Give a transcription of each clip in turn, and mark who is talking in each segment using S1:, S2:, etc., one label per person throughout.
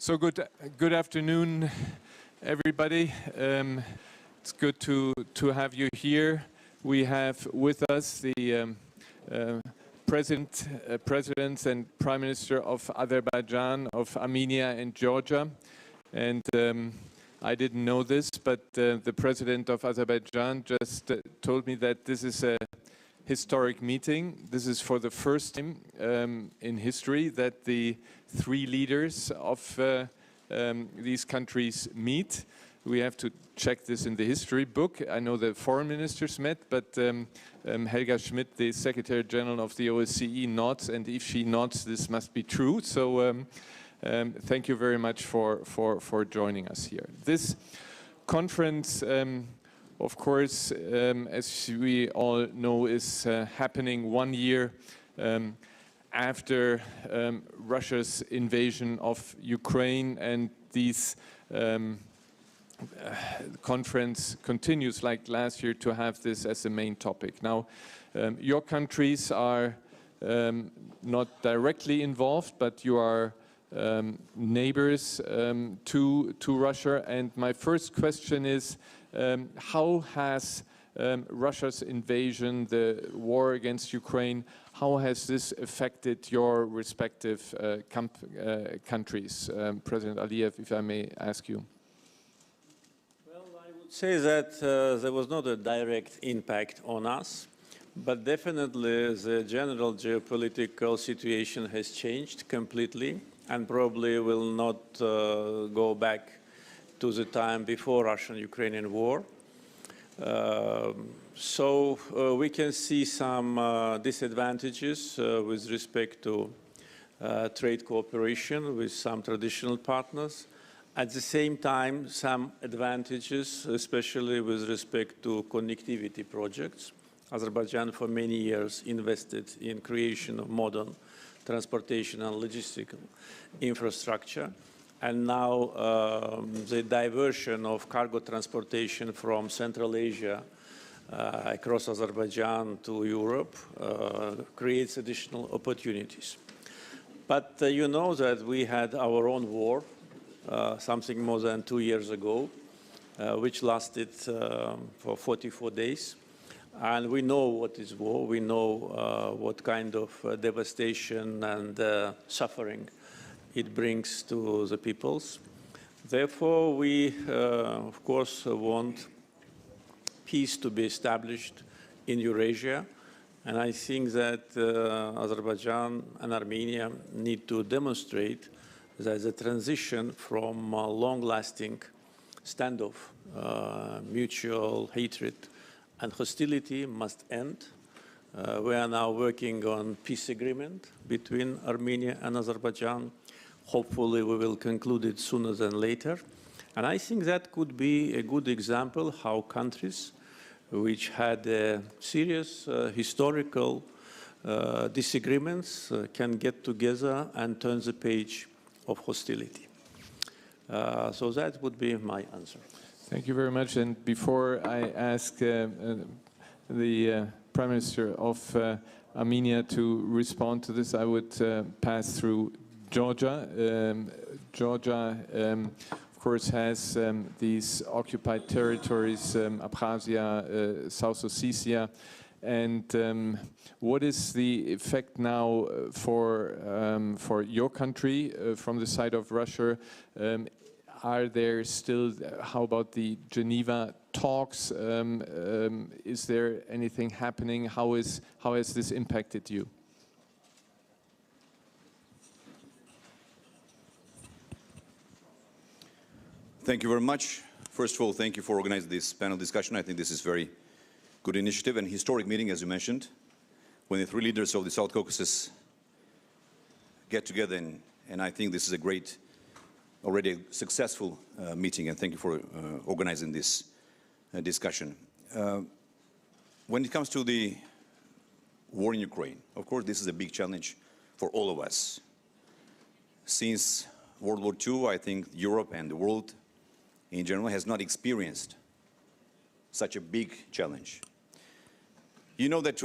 S1: So good afternoon, everybody. It's good to have you here. We have with us the presidents and prime minister of Azerbaijan, of Armenia and Georgia. And I didn't know this, but the president of Azerbaijan just told me that this is a historic meeting. This is for the first time in history that the three leaders of these countries meet. We have to check this in the history book. I know the foreign ministers met, but Helga Schmidt, the Secretary General of the OSCE, nods, and if she nods, this must be true. So thank you very much for joining us here. This conference, of course, as we all know, is happening 1 year after Russia's invasion of Ukraine, and these conference continues like last year to have this as the main topic. Now, your countries are not directly involved, but you are neighbors to Russia. And my first question is, how has Russia's invasion, the war against Ukraine, how has this affected your respective countries? President Aliyev, if I may ask you.
S2: Well, I would say that there was not a direct impact on us, but definitely the general geopolitical situation has changed completely and probably will not go back to the time before Russian-Ukrainian war. So we can see some disadvantages with respect to trade cooperation with some traditional partners. At the same time, some advantages, especially with respect to connectivity projects. Azerbaijan for many years invested in creation of modern transportation and logistical infrastructure. And now the diversion of cargo transportation from Central Asia across Azerbaijan to Europe creates additional opportunities. But you know that we had our own war, something more than 2 years ago, which lasted for 44 days. And we know what is war. We know what kind of devastation and suffering it brings to the peoples. Therefore, we, of course, want peace to be established in Eurasia. And I think that Azerbaijan and Armenia need to demonstrate that the transition from long-lasting standoff, mutual hatred, and hostility must end. We are now working on peace agreement between Armenia and Azerbaijan. Hopefully, we will conclude it sooner than later. And I think that could be a good example how countries which had serious historical disagreements can get together and turn the page of hostility. So that would be my answer.
S1: Thank you very much. And before I ask the Prime Minister of Armenia to respond to this, I would pass through Georgia. Georgia, of course, has these occupied territories, Abkhazia, South Ossetia. And what is the effect now for your country from the side of Russia? Are there still, how about the Geneva talks? Is there anything happening? How has this impacted you?
S3: Thank you very much. First of all, thank you for organizing this panel discussion. I think this is a very good initiative and historic meeting, as you mentioned, when the three leaders of the South Caucasus get together, and I think this is a great, already a successful meeting, and thank you for organizing this discussion. When it comes to the war in Ukraine, of course, this is a big challenge for all of us. Since World War II, I think Europe and the world in general has not experienced such a big challenge. You know that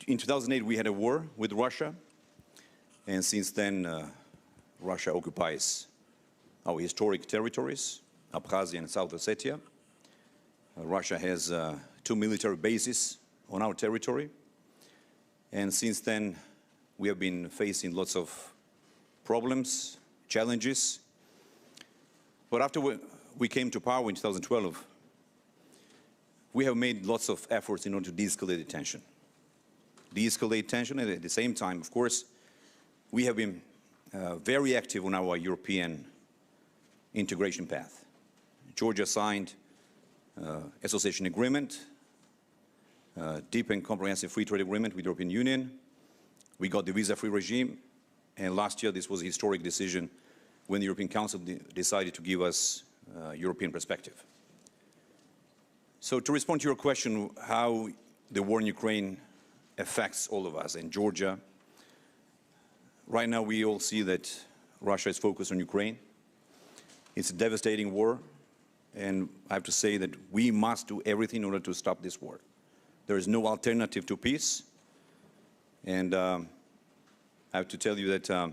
S3: in 2008 we had a war with Russia, and since then Russia occupies our historic territories, Abkhazia and South Ossetia. Russia has 2 military bases on our territory. And since then, we have been facing lots of problems, challenges. But after we came to power in 2012, we have made lots of efforts in order to de-escalate the tension. De-escalate tension, and at the same time, of course, we have been very active on our European integration path. Georgia signed association agreement, deep and comprehensive free trade agreement with the European Union. We got the visa-free regime, and last year this was a historic decision when the European Council decided to give us European perspective. So to respond to your question, how the war in Ukraine affects all of us in Georgia, right now we all see that Russia is focused on Ukraine. It's a devastating war, and I have to say that we must do everything in order to stop this war. There is no alternative to peace, and I have to tell you that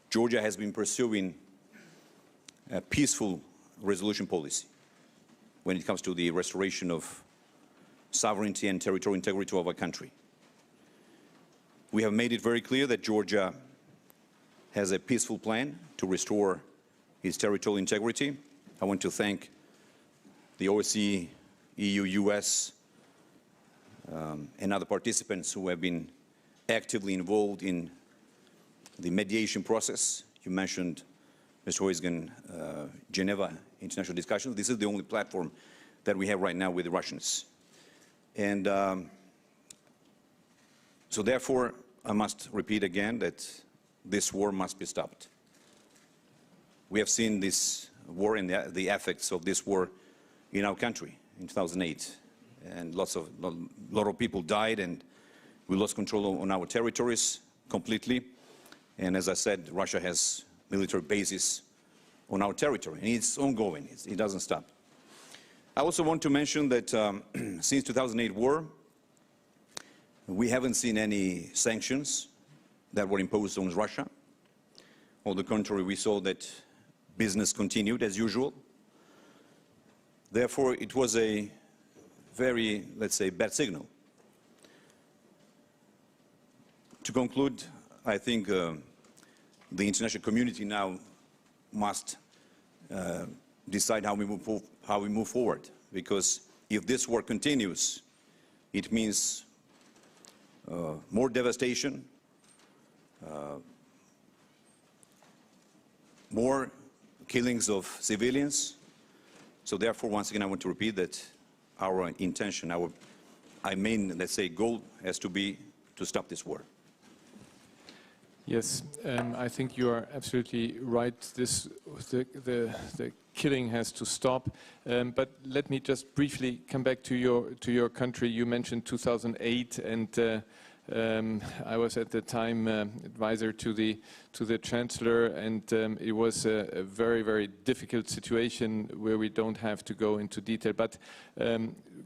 S3: Georgia has been pursuing a peaceful resolution policy when it comes to the restoration of sovereignty and territorial integrity of our country. We have made it very clear that Georgia has a peaceful plan to restore its territorial integrity. I want to thank the OSCE, EU, US, and other participants who have been actively involved in the mediation process. You mentioned, Mr. Huizgen, Geneva international discussions. This is the only platform that we have right now with the Russians. And so therefore, I must repeat again that this war must be stopped. We have seen this war and the effects of this war in our country in 2008. And a lot of people died, and we lost control on our territories completely. And as I said, Russia has military bases on our territory, and it's ongoing. It doesn't stop. I also want to mention that since 2008 war, we haven't seen any sanctions that were imposed on Russia. On the contrary, we saw that business continued as usual. Therefore, it was a very, let's say, bad signal. To conclude, I think the international community now must decide how we move forward, because if this war continues, it means more devastation, more killings of civilians. So therefore, once again, I want to repeat that our intention, our main, let's say, goal has to be to stop this war.
S1: Yes, I think you are absolutely right. The killing has to stop. But let me just briefly come back to your country. You mentioned 2008, and I was at the time advisor to the chancellor, and it was a very, very difficult situation where we don't have to go into detail. But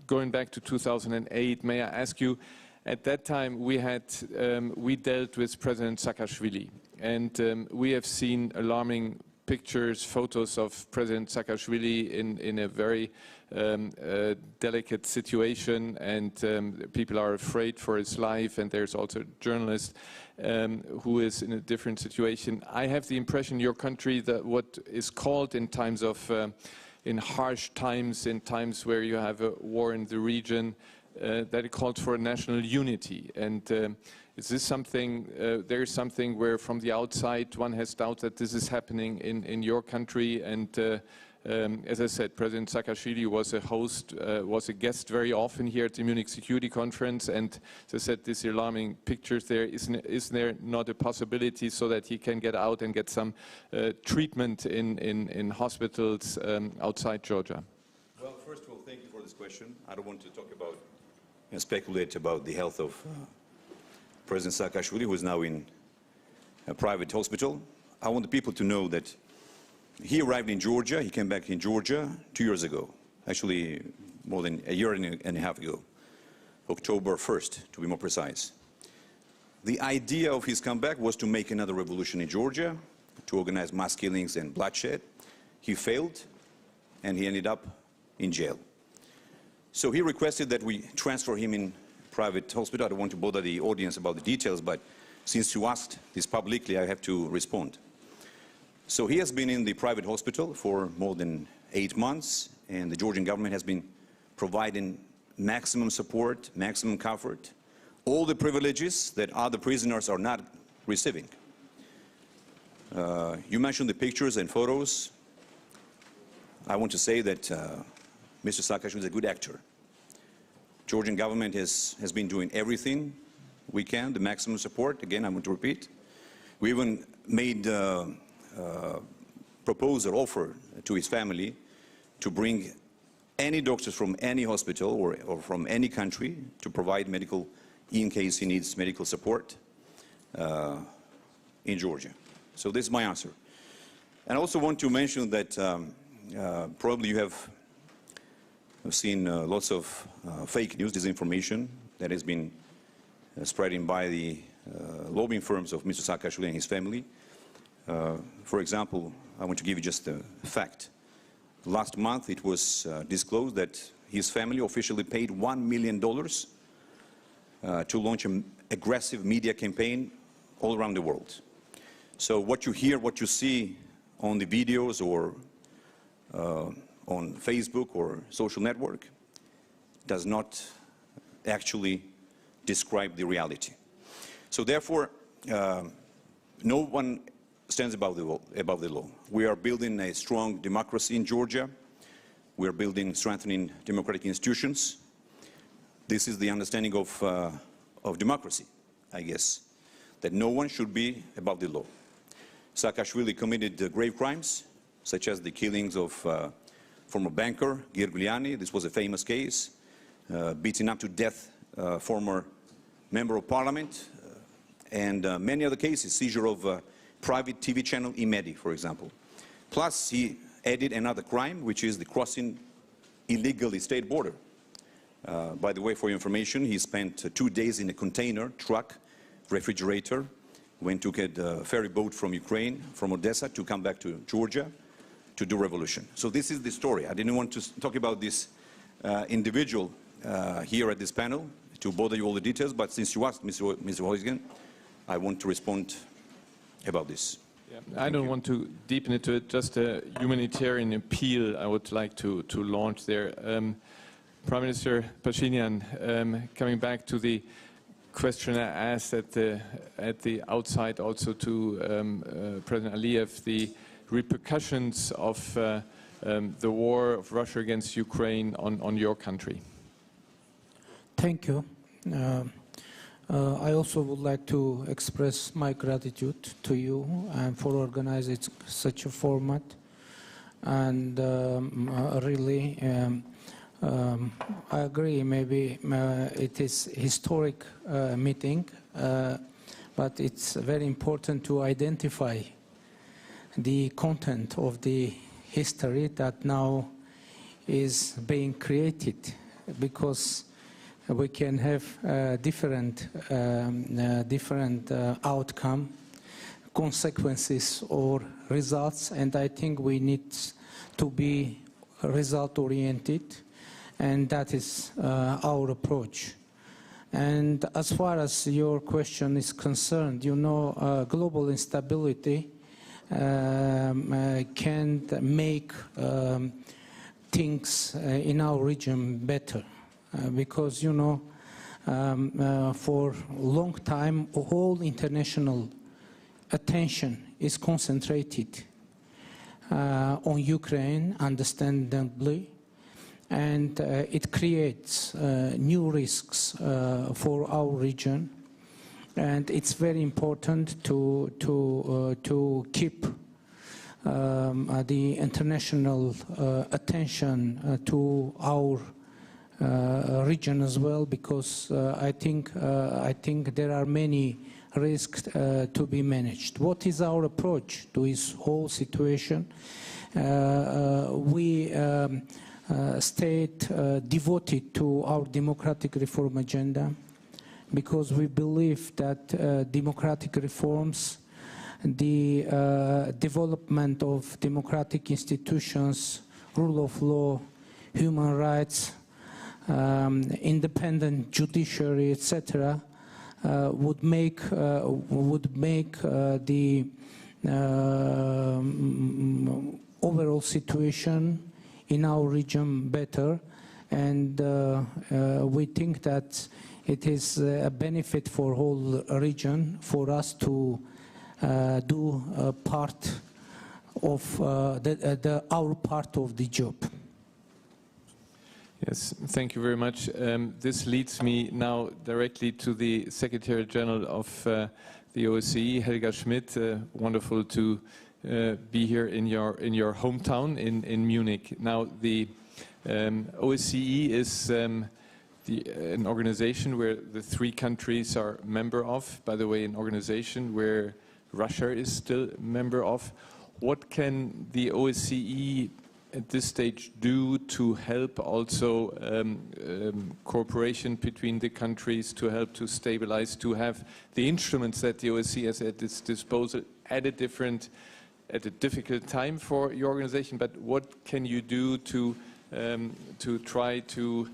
S1: going back to 2008, may I ask you? At that time, we dealt with President Saakashvili, and we have seen alarming pictures, photos of President Saakashvili in a very delicate situation, and people are afraid for his life, and there's also a journalist who is in a different situation. I have the impression your country, that what is called in times of, in harsh times, in times where you have a war in the region, that it called for national unity. And is this something, there is something where from the outside one has doubt that this is happening in your country? And as I said, President Saakashvili was a host, was a guest very often here at the Munich Security Conference. And as I said, these alarming pictures there, isn't there not a possibility so that he can get out and get some treatment in hospitals outside Georgia?
S3: Well, first of all, thank you for this question. I don't want to talk about and speculate about the health of President Saakashvili, who is now in a private hospital. I want the people to know that he arrived in Georgia, he came back in Georgia 2 years ago, actually more than a year and a half ago, October 1st, to be more precise. The idea of his comeback was to make another revolution in Georgia, to organize mass killings and bloodshed, he failed, and he ended up in jail. So he requested that we transfer him in private hospital. I don't want to bother the audience about the details, but since you asked this publicly, I have to respond. So he has been in the private hospital for more than 8 months, and the Georgian government has been providing maximum support, maximum comfort, all the privileges that other prisoners are not receiving. You mentioned the pictures and photos. I want to say that Mr. Saakashvili is a good actor. Georgian government has been doing everything we can, the maximum support. Again, I want to repeat. We even made proposal, offer to his family to bring any doctors from any hospital or from any country to provide medical, in case he needs medical support in Georgia. So this is my answer. And I also want to mention that probably you have seen lots of fake news, disinformation that has been spreading by the lobbying firms of Mr. Saakashvili and his family. For example, I want to give you just a fact. Last month it was disclosed that his family officially paid $1 million to launch an aggressive media campaign all around the world. So what you hear, what you see on the videos or on Facebook or social network does not actually describe the reality. So therefore, no one stands above the law. We are building a strong democracy in Georgia. We are building, strengthening democratic institutions. This is the understanding of democracy, I guess, that no one should be above the law. Saakashvili committed grave crimes, such as the killings of former banker Girguliani. This was a famous case. Beating up to death former member of parliament, and many other cases, seizure of private TV channel Imedi, for example. Plus, he added another crime, which is the crossing illegally state border. By the way, for your information, he spent 2 days in a container truck, refrigerator, when took a ferry boat from Ukraine, from Odessa, to come back to Georgia to do revolution. So this is the story. I didn't want to talk about this individual here at this panel to bother you all the details, but since you asked, Mr. Hoisgen, I want to respond about this.
S1: Yeah, I don't want to deepen into it, just a humanitarian appeal I would like to launch there. Prime Minister Pashinyan, coming back to the question I asked at the outside also to President Aliyev, the repercussions of the war of Russia against Ukraine on your country.
S4: Thank you. I also would like to express my gratitude to you and for organizing such a format. And really, I agree, maybe it is historic meeting, but it's very important to identify the content of the history that now is being created, because we can have different outcome, consequences or results, and I think we need to be result-oriented, and that is our approach. And as far as your question is concerned, you know, global instability can make things in our region better. Because, you know, for a long time, all international attention is concentrated on Ukraine, understandably, and it creates new risks for our region. And it's very important to keep the international attention to our region as well, because I think there are many risks to be managed. What is our approach to this whole situation? We stayed devoted to our democratic reform agenda, because we believe that democratic reforms, the development of democratic institutions, rule of law, human rights, independent judiciary, etc., would make the overall situation in our region better, and we think that it is a benefit for whole region for us to do part of our part of the job.
S1: Yes, thank you very much. This leads me now directly to the Secretary General of the OSCE, Helga Schmidt. Wonderful to be here in your hometown in Munich. Now, the OSCE is an organization where the 3 countries are member of. By the way, an organization where Russia is still a member of. What can the OSCE at this stage do to help also cooperation between the countries, to help to stabilize, to have the instruments that the OSCE has at its disposal at a difficult time for your organization? But what can you do to try to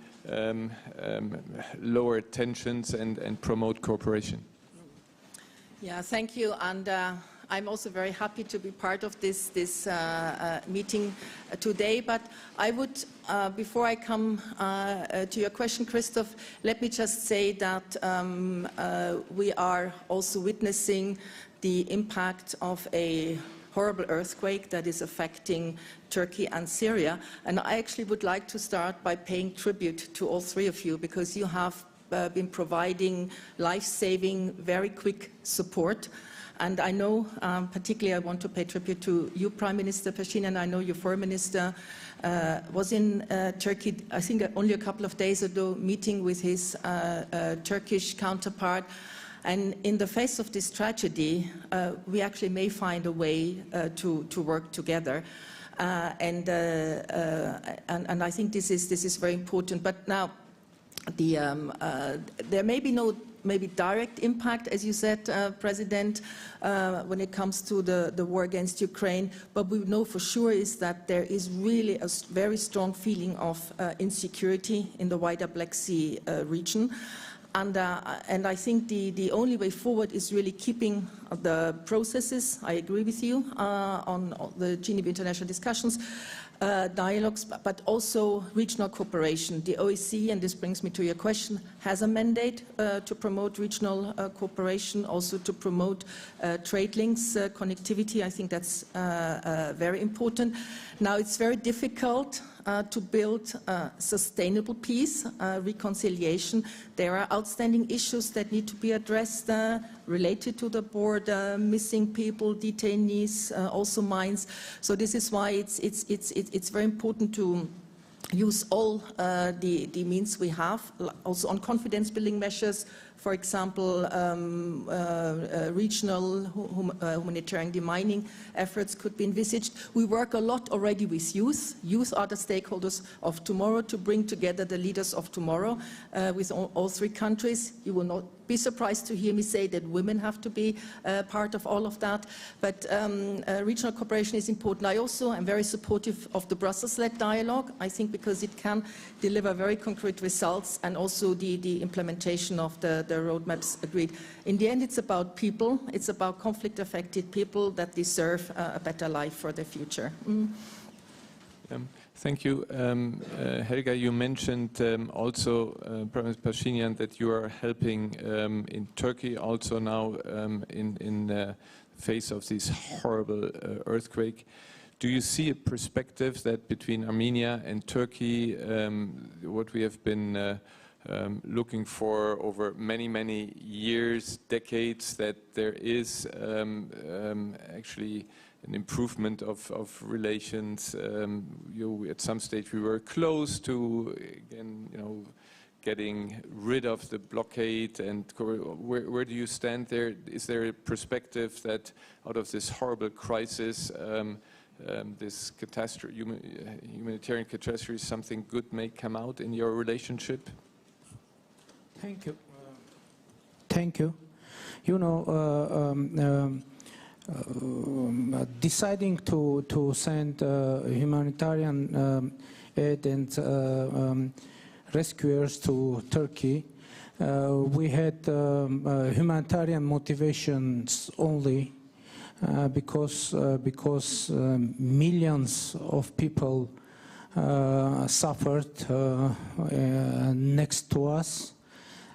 S1: lower tensions and promote cooperation?
S5: Yeah, thank you. And I'm also very happy to be part of this meeting today. But I would, before I come to your question, Christoph, let me just say that we are also witnessing the impact of a horrible earthquake that is affecting Turkey and Syria. And I actually would like to start by paying tribute to all 3 of you, because you have been providing life-saving, very quick support. And I know, particularly I want to pay tribute to you, Prime Minister Pashinyan. I know your Foreign Minister was in Turkey, I think only a couple of days ago, meeting with his Turkish counterpart. And in the face of this tragedy, we actually may find a way to work together. And I think this is very important. But now, there may be no direct impact, as you said, President, when it comes to the war against Ukraine. But we know for sure is that there is really a very strong feeling of insecurity in the wider Black Sea region. And I think the only way forward is really keeping the processes, I agree with you, on the Geneva International Discussions, dialogues, but also regional cooperation. The OSCE, and this brings me to your question, has a mandate to promote regional cooperation, also to promote trade links, connectivity. I think that's very important. Now, it's very difficult to build sustainable peace, reconciliation. There are outstanding issues that need to be addressed related to the border, missing people, detainees, also mines. So this is why it's very important to use all the means we have, also on confidence-building measures. For example, regional humanitarian demining efforts could be envisaged. We work a lot already with youth. Youth are the stakeholders of tomorrow, to bring together the leaders of tomorrow with all 3 countries. You will not be surprised to hear me say that women have to be part of all of that. But regional cooperation is important. I also am very supportive of the Brussels-led dialogue, I think, because it can deliver very concrete results, and also the implementation of the roadmaps agreed. In the end, it's about people. It's about conflict-affected people that deserve a better life for their future.
S1: Thank you. Helga, you mentioned also, Prime Minister Pashinyan, that you are helping in Turkey also now in the face of this horrible earthquake. Do you see a perspective that between Armenia and Turkey, what we have been looking for over many years, decades, that there is actually an improvement of relations? At some stage we were close to, again, getting rid of the blockade. And where do you stand there? Is there a perspective that out of this horrible crisis, this catastrophe, humanitarian catastrophe, something good may come out in your relationship?
S4: Thank you. Thank you. deciding to send humanitarian aid and rescuers to Turkey, we had humanitarian motivations only because millions of people suffered next to us.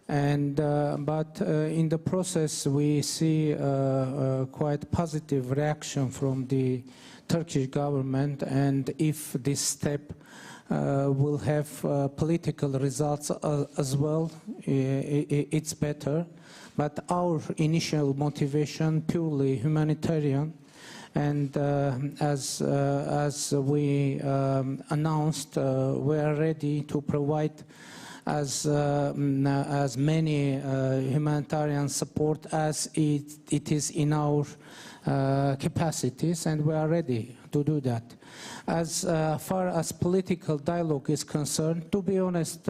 S4: But in the process, we see quite positive reaction from the Turkish government, and if this step will have political results as well, it's better. But our initial motivation, purely humanitarian, and as we announced, we are ready to provide as many humanitarian support as it is in our capacities, and we are ready to do that. As far as political dialogue is concerned, to be honest,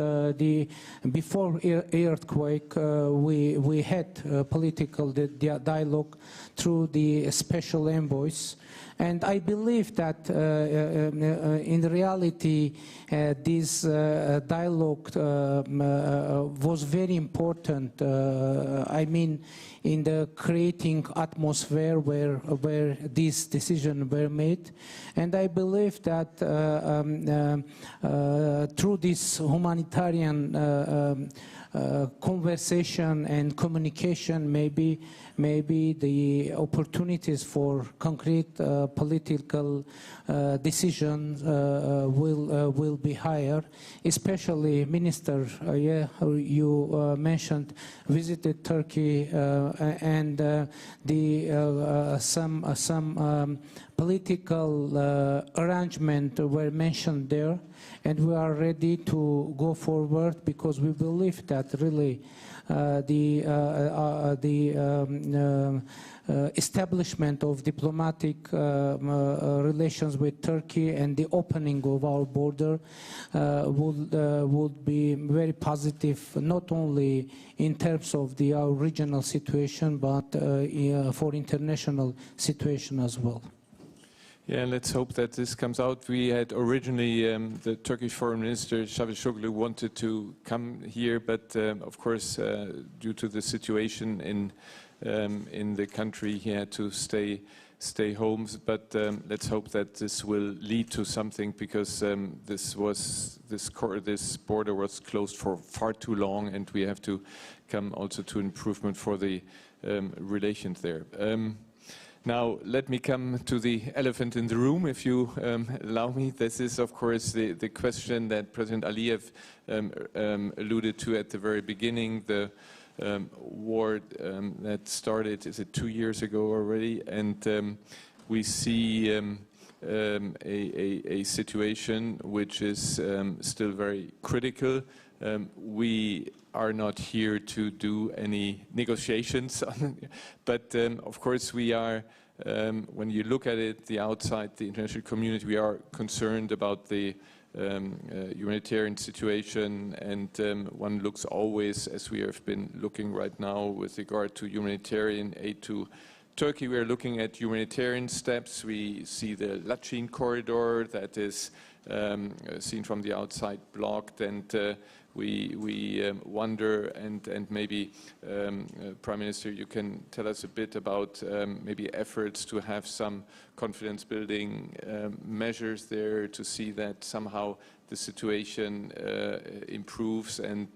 S4: before earthquake, we had political dialogue through the special envoys. And I believe that in reality, this dialogue was very important. I mean, in the creating atmosphere where these decisions were made. And I believe that through this humanitarian conversation and communication, maybe the opportunities for concrete political decisions will be higher. Especially, Minister, you mentioned visited Turkey and some political arrangement were mentioned there, and we are ready to go forward because we believe that really the establishment of diplomatic relations with Turkey and the opening of our border would be very positive, not only in terms of our regional situation, but for international situation as well.
S1: Yeah, let's hope that this comes out. We had originally the Turkish Foreign Minister Çavuşoğlu wanted to come here, but of course, due to the situation in the country, he had to stay home. But let's hope that this will lead to something, because this border was closed for far too long, and we have to come also to improvement for the relations there. Now, let me come to the elephant in the room, if you allow me. This is, of course, the question that President Aliyev alluded to at the very beginning, the war that started, is it 2 years ago already? And we see a situation which is still very critical. We are not here to do any negotiations, but of course we are, when you look at it, the outside, the international community, we are concerned about the humanitarian situation, and one looks always, as we have been looking right now with regard to humanitarian aid to Turkey, we are looking at humanitarian steps. We see the Lachin corridor that is seen from the outside blocked, and we wonder, and maybe Prime Minister, you can tell us a bit about maybe efforts to have some confidence building measures there to see that somehow the situation improves. And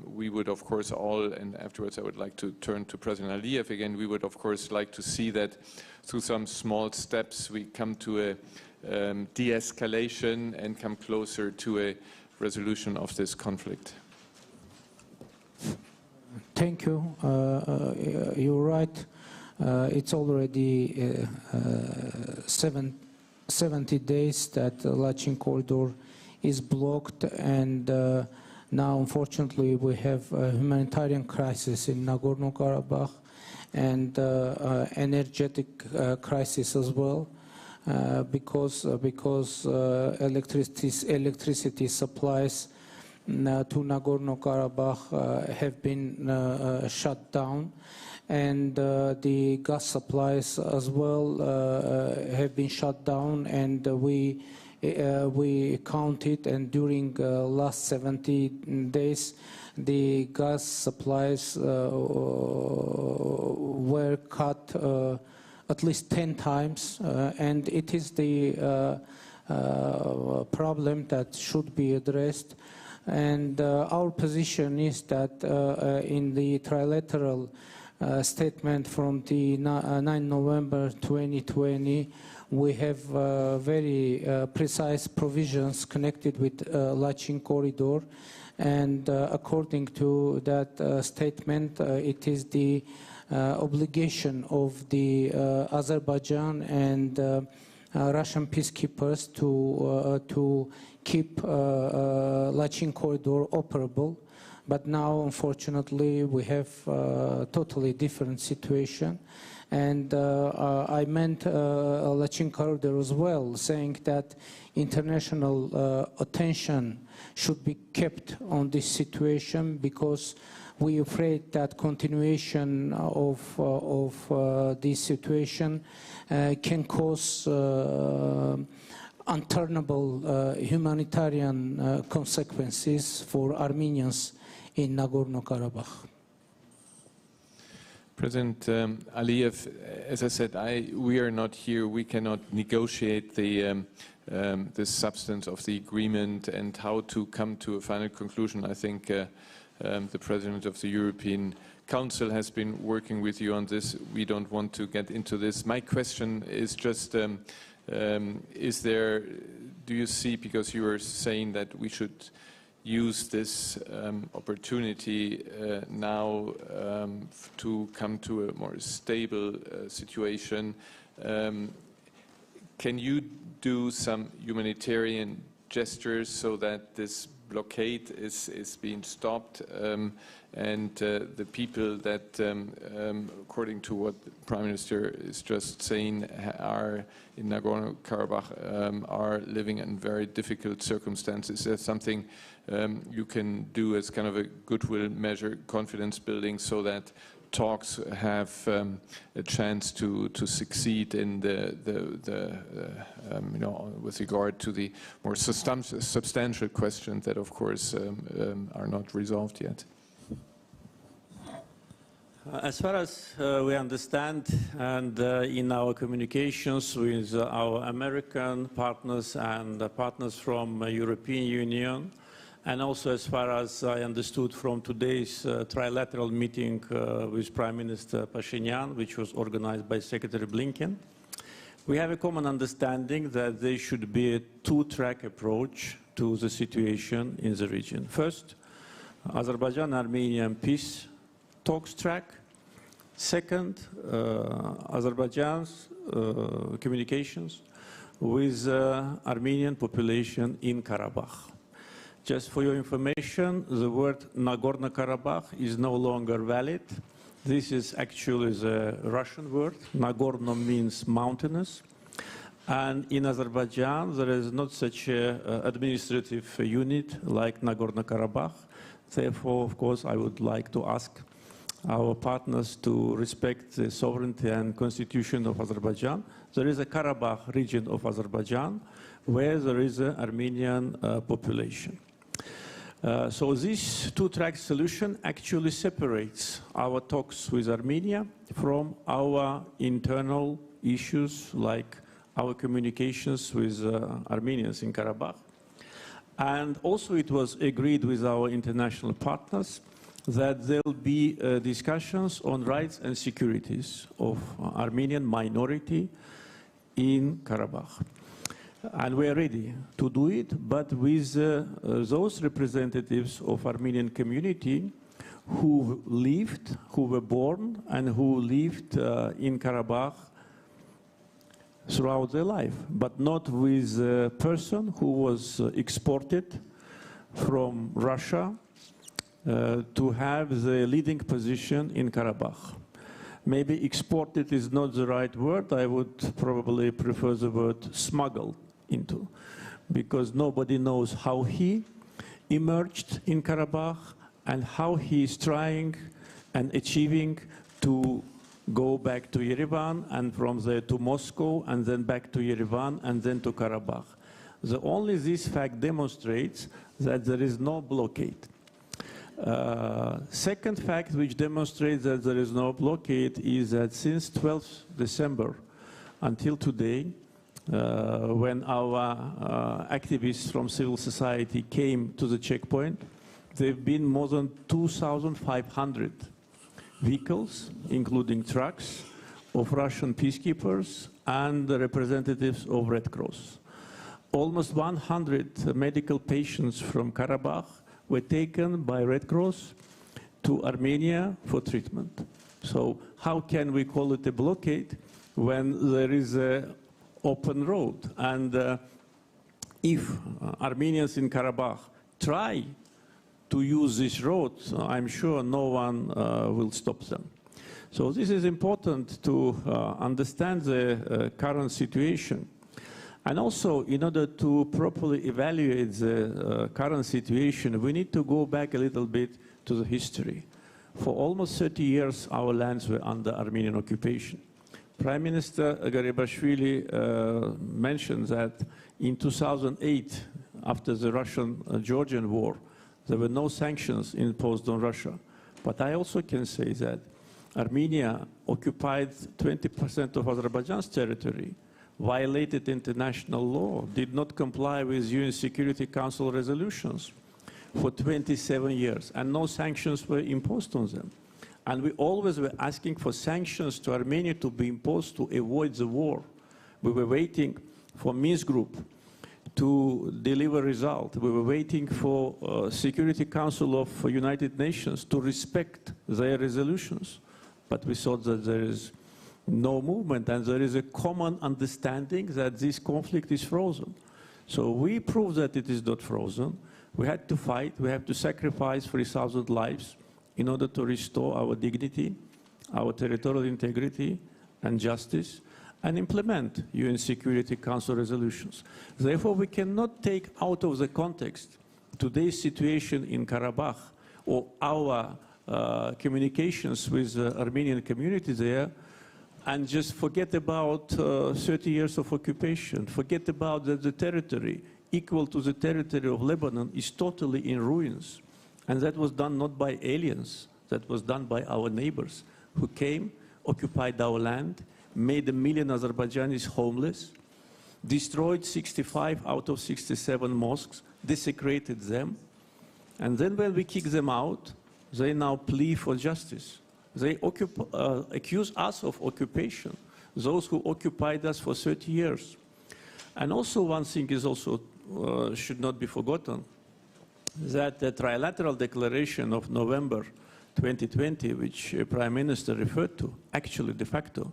S1: we would, of course, all, and afterwards I would like to turn to President Aliyev again, we would, of course, like to see that through some small steps we come to a de-escalation and come closer to a resolution of this conflict.
S4: Thank you. You're right. It's already 70 days that the Lachin corridor is blocked, and now, unfortunately, we have a humanitarian crisis in Nagorno-Karabakh and energetic crisis as well, because electricity supplies to Nagorno-Karabakh have been shut down, and the gas supplies as well have been shut down, and we counted, and during last 70 days the gas supplies were cut at least 10 times, and it is the problem that should be addressed. And our position is that in the trilateral statement from the 9 November 2020, we have very precise provisions connected with Lachin corridor, and according to that statement, it is the obligation of the Azerbaijan and Russian peacekeepers to keep Lachin corridor operable. But now, unfortunately, we have a totally different situation. And I meant Lachin corridor as well, saying that international attention should be kept on this situation, because we are afraid that continuation of this situation can cause unturnable humanitarian consequences for Armenians in Nagorno-Karabakh.
S1: President Aliyev, as I said, we are not here. We cannot negotiate the substance of the agreement and how to come to a final conclusion. I think the President of the European Council has been working with you on this. We don't want to get into this. My question is just, do you see, because you were saying that we should use this opportunity now to come to a more stable situation, can you do some humanitarian gestures so that this blockade is being stopped, and the people that, according to what the Prime Minister is just saying, are in Nagorno-Karabakh, are living in very difficult circumstances? Is there something you can do as kind of a goodwill measure, confidence building, so that talks have a chance to succeed in with regard to the more substantial questions that, of course, are not resolved yet?
S2: As far as we understand, and in our communications with our American partners and partners from European Union, and also as far as I understood from today's trilateral meeting with Prime Minister Pashinyan, which was organized by Secretary Blinken, we have a common understanding that there should be a two-track approach to the situation in the region. First, Azerbaijan-Armenian peace talks track. Second, Azerbaijan's communications with Armenian population in Karabakh. Just for your information, the word Nagorno-Karabakh is no longer valid. This is actually the Russian word. Nagorno means mountainous. And in Azerbaijan, there is not such an administrative unit like Nagorno-Karabakh. Therefore, of course, I would like to ask our partners to respect the sovereignty and constitution of Azerbaijan. There is a Karabakh region of Azerbaijan where there is an Armenian population. So this two-track solution actually separates our talks with Armenia from our internal issues, like our communications with Armenians in Karabakh. And also it was agreed with our international partners that there will be discussions on rights and securities of Armenian minority in Karabakh. And we are ready to do it, but with those representatives of Armenian community who lived, who were born, and who lived in Karabakh throughout their life, but not with a person who was exported from Russia to have the leading position in Karabakh. Maybe exported is not the right word. I would probably prefer the word smuggled into, because nobody knows how he emerged in Karabakh and how he is trying and achieving to go back to Yerevan, and from there to Moscow, and then back to Yerevan, and then to Karabakh. Only this fact demonstrates that there is no blockade. Second fact which demonstrates that there is no blockade is that since 12th December until today, when our activists from civil society came to the checkpoint, there have been more than 2,500 vehicles, including trucks, of Russian peacekeepers and the representatives of Red Cross. Almost 100 medical patients from Karabakh were taken by Red Cross to Armenia for treatment. So how can we call it a blockade when there is an open road? And if Armenians in Karabakh try to use this road, I'm sure no one will stop them. So this is important to understand the current situation. And also, in order to properly evaluate the current situation, we need to go back a little bit to the history. For almost 30 years, our lands were under Armenian occupation. Prime Minister Garibashvili mentioned that in 2008, after the Russian-Georgian war, there were no sanctions imposed on Russia. But I also can say that Armenia occupied 20% of Azerbaijan's territory, violated international law, did not comply with UN Security Council resolutions for 27 years, and no sanctions were imposed on them. And we always were asking for sanctions to Armenia to be imposed to avoid the war. We were waiting for Minsk Group to deliver result. We were waiting for Security Council of United Nations to respect their resolutions. But we thought that there is no movement, and there is a common understanding that this conflict is frozen. So we proved that it is not frozen. We had to fight. We have to sacrifice 3,000 lives in order to restore our dignity, our territorial integrity and justice, and implement UN Security Council resolutions. Therefore, we cannot take out of the context today's situation in Karabakh or our communications with the Armenian community there, and just forget about 30 years of occupation, forget about that the territory equal to the territory of Lebanon is totally in ruins. And that was done not by aliens, that was done by our neighbors who came, occupied our land, made 1 million Azerbaijanis homeless, destroyed 65 out of 67 mosques, desecrated them, and then when we kick them out, they now plea for justice. They accuse us of occupation, those who occupied us for 30 years. And also one thing is also should not be forgotten, that the trilateral declaration of November 2020, which Prime Minister referred to, actually de facto,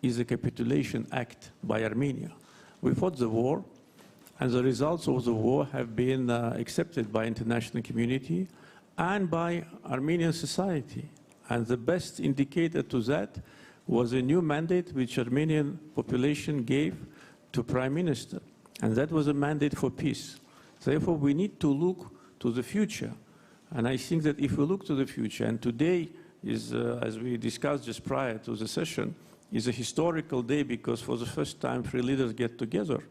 S2: is a capitulation act by Armenia. We fought the war, and the results of the war have been accepted by international community and by Armenian society. And the best indicator to that was a new mandate which Armenian population gave to Prime Minister. And that was a mandate for peace. Therefore, we need to look to the future. And I think that if we look to the future, and today is, as we discussed just prior to the session, is a historical day because for the first time 3 leaders get together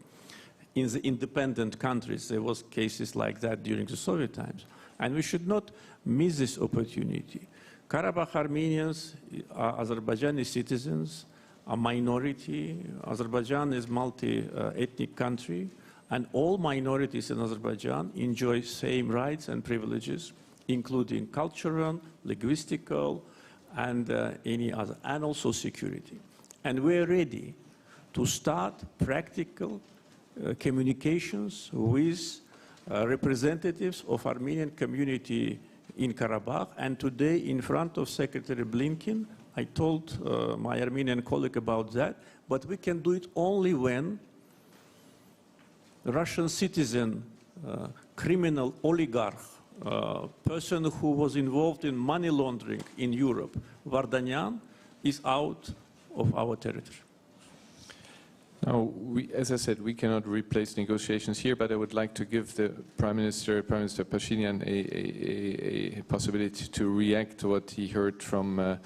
S2: in the independent countries. There was cases like that during the Soviet times. And we should not miss this opportunity. Karabakh Armenians are Azerbaijani citizens, a minority. Azerbaijan is a multi-ethnic country, and all minorities in Azerbaijan enjoy same rights and privileges, including cultural, linguistical, and any other, and also security. And we're ready to start practical communications with representatives of Armenian community in Karabakh. And today, in front of Secretary Blinken, I told my Armenian colleague about that, but we can do it only when Russian citizen, criminal oligarch, person who was involved in money laundering in Europe, Vardanyan, is out of our territory.
S1: Now, as I said, we cannot replace negotiations here, but I would like to give the Prime Minister Pashinyan, a possibility to react to what he heard from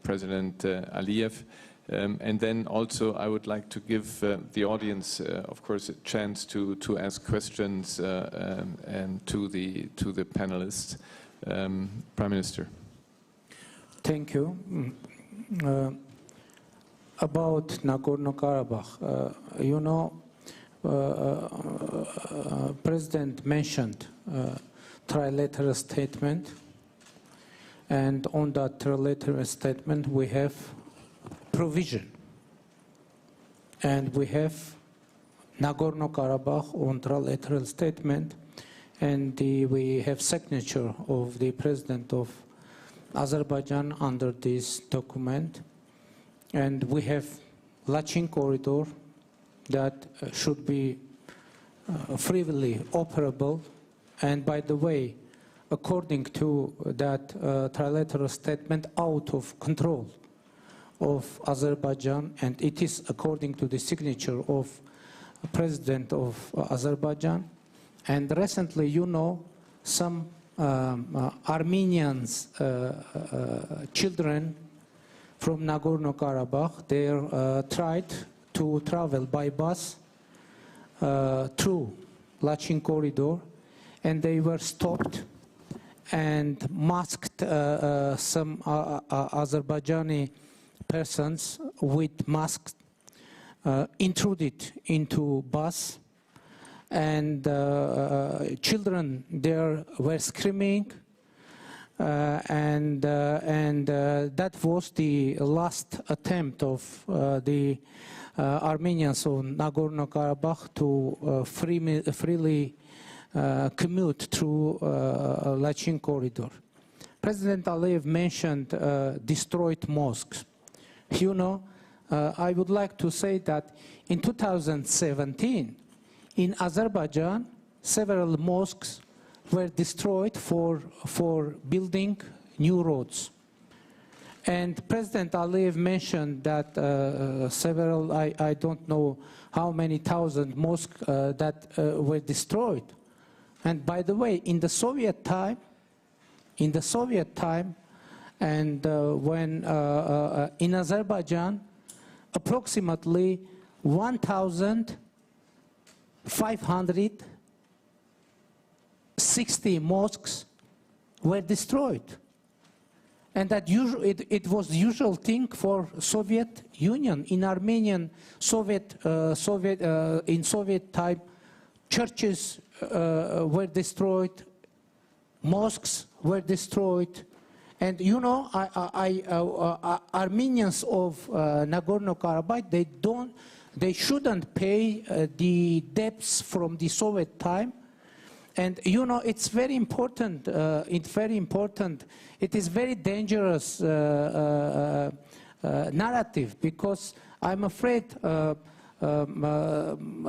S1: President Aliyev. And then also I would like to give the audience, of course, a chance to ask questions and to the panelists. Prime Minister.
S4: Thank you. About Nagorno-Karabakh, you know, President mentioned trilateral statement, and on that trilateral statement we have provision, and we have Nagorno-Karabakh on trilateral statement, and we have signature of the President of Azerbaijan under this document. And we have Lachin corridor that should be freely operable. And by the way, according to that trilateral statement, out of control of Azerbaijan, and it is according to the signature of President of Azerbaijan. And recently, you know, some Armenians children from Nagorno-Karabakh, they tried to travel by bus through Lachin corridor, and they were stopped and masked. Some Azerbaijani persons with masks intruded into bus, and children there were screaming. And that was the last attempt of the Armenians on Nagorno-Karabakh to freely commute through Lachin corridor. President Aliyev mentioned destroyed mosques. You know, I would like to say that in 2017, in Azerbaijan, several mosques were destroyed for building new roads. And President Aliyev mentioned that several, I don't know how many thousand mosques that were destroyed. And by the way, in the Soviet time, and when in Azerbaijan, approximately 1,560 mosques were destroyed, and that it was the usual thing for Soviet Union. In Armenian in Soviet time, churches were destroyed, mosques were destroyed, and you know, Armenians of Nagorno-Karabakh, they shouldn't pay the debts from the Soviet time. And you know, it's very important. It is very dangerous narrative, because I'm afraid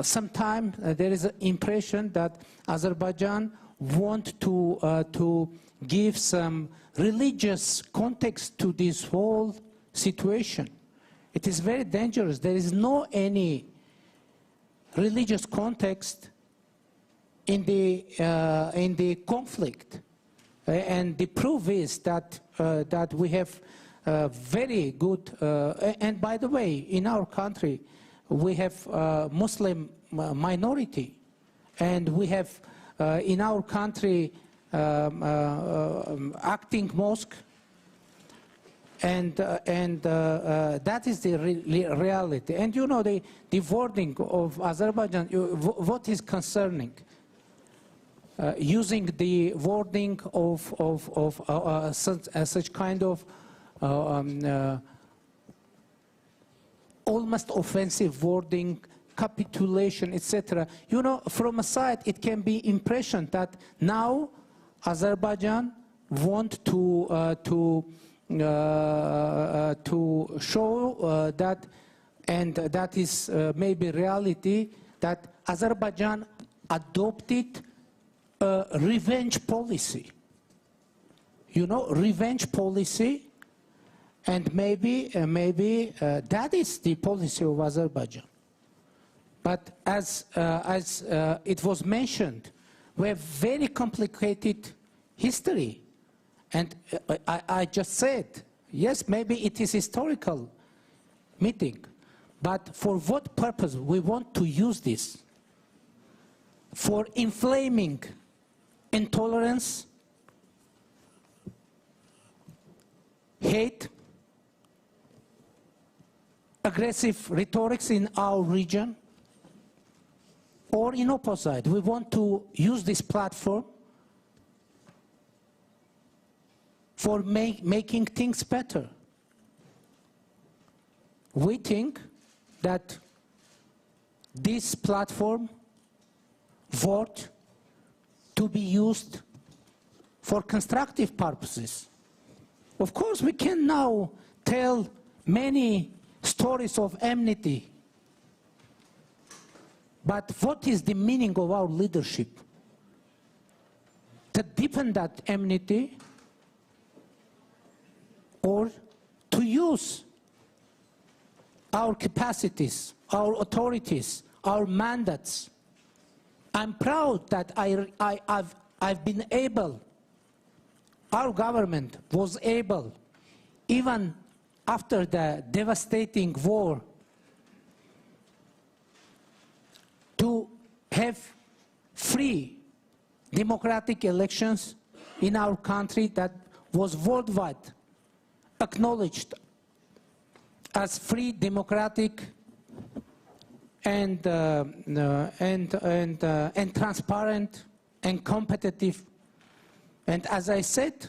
S4: sometimes there is an impression that Azerbaijan want to give some religious context to this whole situation. It is very dangerous. There is no any religious context in the conflict, and the proof is that that we have very good. And by the way, in our country, we have Muslim minority, and we have in our country acting mosque, and that is the reality. And you know, the wording of Azerbaijan, what is concerning? Using the wording of such kind of almost offensive wording, capitulation, etc. You know, from a side, it can be impression that now Azerbaijan want to show that, and that is maybe reality, that Azerbaijan adopted a revenge policy. You know, revenge policy, and maybe that is the policy of Azerbaijan. But as it was mentioned, we have very complicated history. And I just said, yes, maybe it is historical meeting, but for what purpose we want to use this? For inflaming intolerance, hate, aggressive rhetorics in our region, or in opposite, we want to use this platform for making things better. We think that this platform vote to be used for constructive purposes. Of course, we can now tell many stories of enmity, but what is the meaning of our leadership? To deepen that enmity, or to use our capacities, our authorities, our mandates. I'm proud that I've been able, our government was able, even after the devastating war, to have free democratic elections in our country that was worldwide acknowledged as free, democratic, and transparent and competitive. And as I said,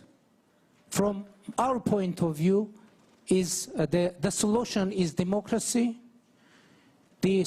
S4: from our point of view, is the solution is democracy. The